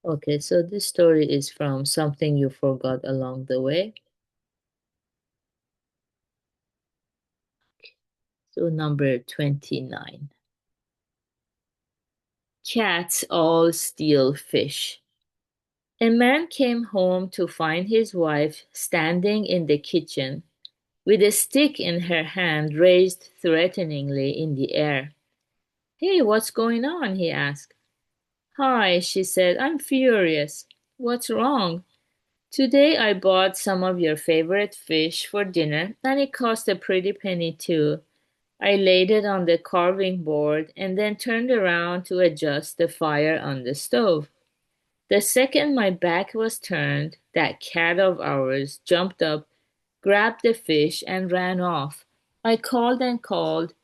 Okay, so this story is from Something You Forgot Along the Way. So number 29. Cats all steal fish. A man came home to find his wife standing in the kitchen with a stick in her hand raised threateningly in the air. Hey, what's going on? He asked. Hi, she said. I'm furious. What's wrong? Today I bought some of your favorite fish for dinner, and it cost a pretty penny too. I laid it on the carving board and then turned around to adjust the fire on the stove. The second my back was turned, that cat of ours jumped up, grabbed the fish, and ran off. I called and called,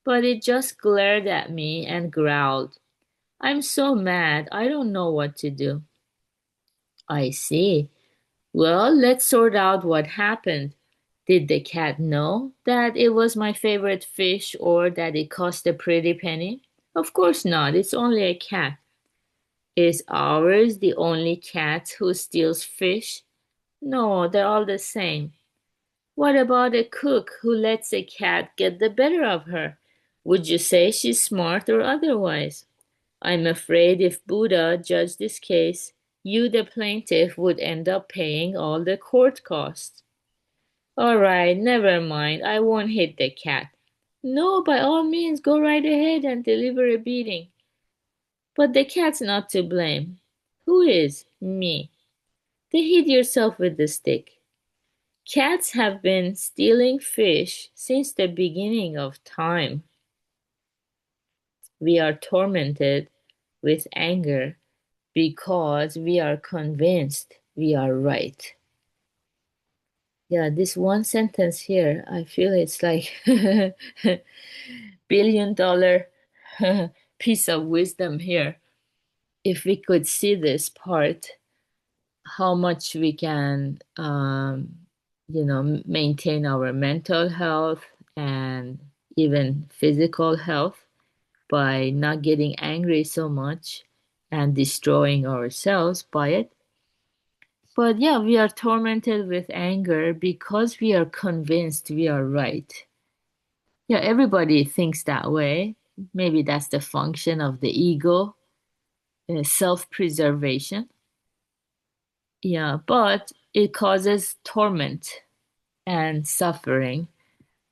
but it just glared at me and growled. I'm so mad, I don't know what to do. I see. Well, let's sort out what happened. Did the cat know that it was my favorite fish or that it cost a pretty penny? Of course not. It's only a cat. Is ours the only cat who steals fish? No, they're all the same. What about a cook who lets a cat get the better of her? Would you say she's smart or otherwise? I'm afraid if Buddha judged this case, you, the plaintiff, would end up paying all the court costs. All right, never mind. I won't hit the cat. No, by all means, go right ahead and deliver a beating. But the cat's not to blame. Who is? Me. Then hit yourself with the stick. Cats have been stealing fish since the beginning of time. We are tormented with anger because we are convinced we are right. Yeah, this one sentence here, I feel it's like $1 billion piece of wisdom here. If we could see this part, how much we can, maintain our mental health and even physical health by not getting angry so much and destroying ourselves by it. But yeah, we are tormented with anger because we are convinced we are right. Yeah, everybody thinks that way. Maybe that's the function of the ego, self-preservation. Yeah, but it causes torment and suffering.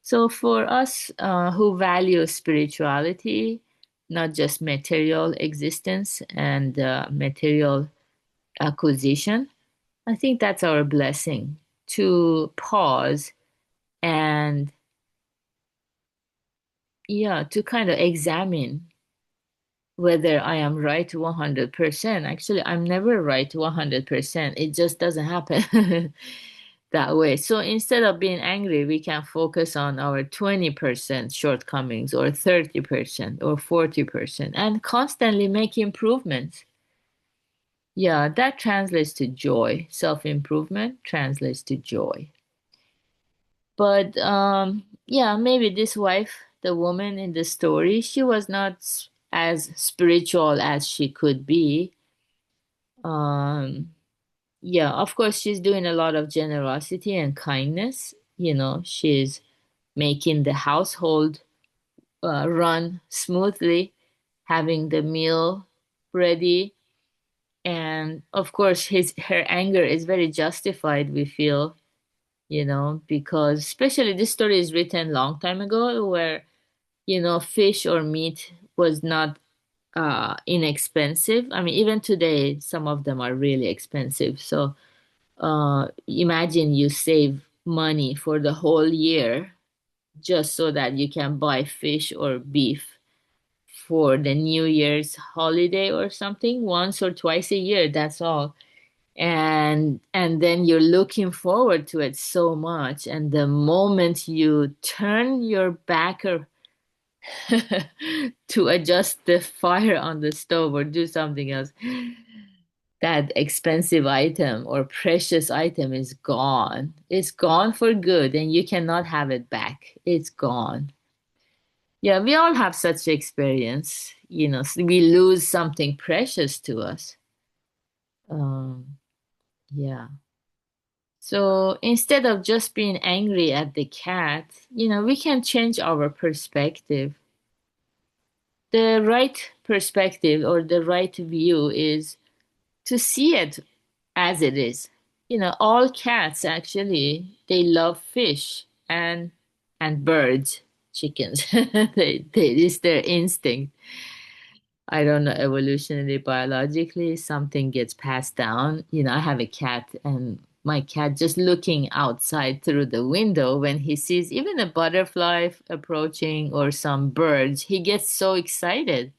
So for us who value spirituality, not just material existence and material acquisition, I think that's our blessing to pause and yeah, to kind of examine whether I am right 100%. Actually, I'm never right 100%. It just doesn't happen that way. So instead of being angry, we can focus on our 20% shortcomings or 30% or 40% and constantly make improvements. Yeah, that translates to joy. Self-improvement translates to joy. But yeah, maybe this wife, the woman in the story, she was not as spiritual as she could be. Um, yeah, of course, she's doing a lot of generosity and kindness. She's making the household run smoothly, having the meal ready. And of course, her anger is very justified, we feel, because especially this story is written long time ago where, fish or meat was not inexpensive. I mean, even today, some of them are really expensive. So imagine you save money for the whole year just so that you can buy fish or beef for the New Year's holiday or something once or twice a year. That's all. And then you're looking forward to it so much, and the moment you turn your back or to adjust the fire on the stove or do something else, that expensive item or precious item is gone. It's gone for good, and you cannot have it back. It's gone. Yeah, we all have such experience. So we lose something precious to us. Um, yeah. So instead of just being angry at the cat, we can change our perspective. The right perspective or the right view is to see it as it is. All cats actually, they love fish and birds, chickens. It's their instinct. I don't know, evolutionarily, biologically, something gets passed down. I have a cat, and my cat just looking outside through the window when he sees even a butterfly approaching or some birds, he gets so excited.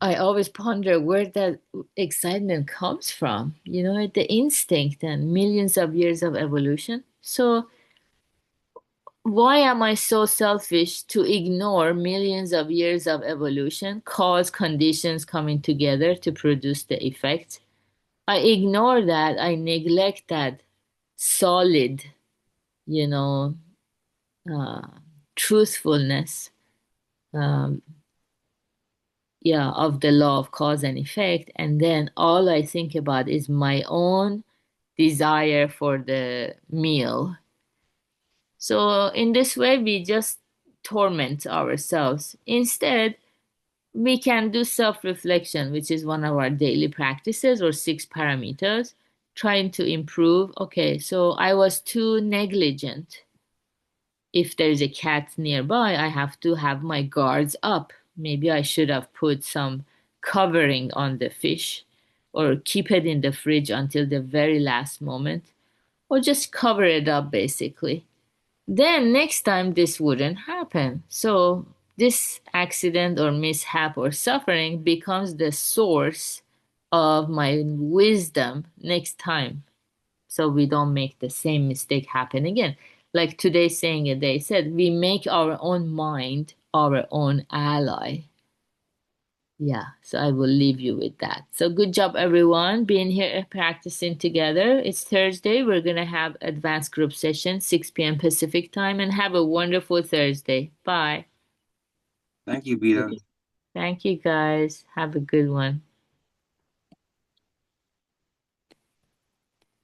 I always ponder where that excitement comes from, the instinct and millions of years of evolution. So, why am I so selfish to ignore millions of years of evolution, cause conditions coming together to produce the effect? I ignore that. I neglect that solid, you know, uh, truthfulness, um, yeah, of the law of cause and effect. And then all I think about is my own desire for the meal. So in this way, we just torment ourselves. Instead, we can do self reflection, which is one of our daily practices or 6 parameters, trying to improve. Okay, so I was too negligent. If there's a cat nearby, I have to have my guards up. Maybe I should have put some covering on the fish or keep it in the fridge until the very last moment or just cover it up basically. Then next time this wouldn't happen. So this accident or mishap or suffering becomes the source of my wisdom next time. So we don't make the same mistake happen again. Like today's saying a day said, we make our own mind our own ally. Yeah, so I will leave you with that. So good job, everyone, being here practicing together. It's Thursday. We're going to have advanced group session, 6 p.m. Pacific time, and have a wonderful Thursday. Bye. Thank you, Beta. Thank you, guys. Have a good one.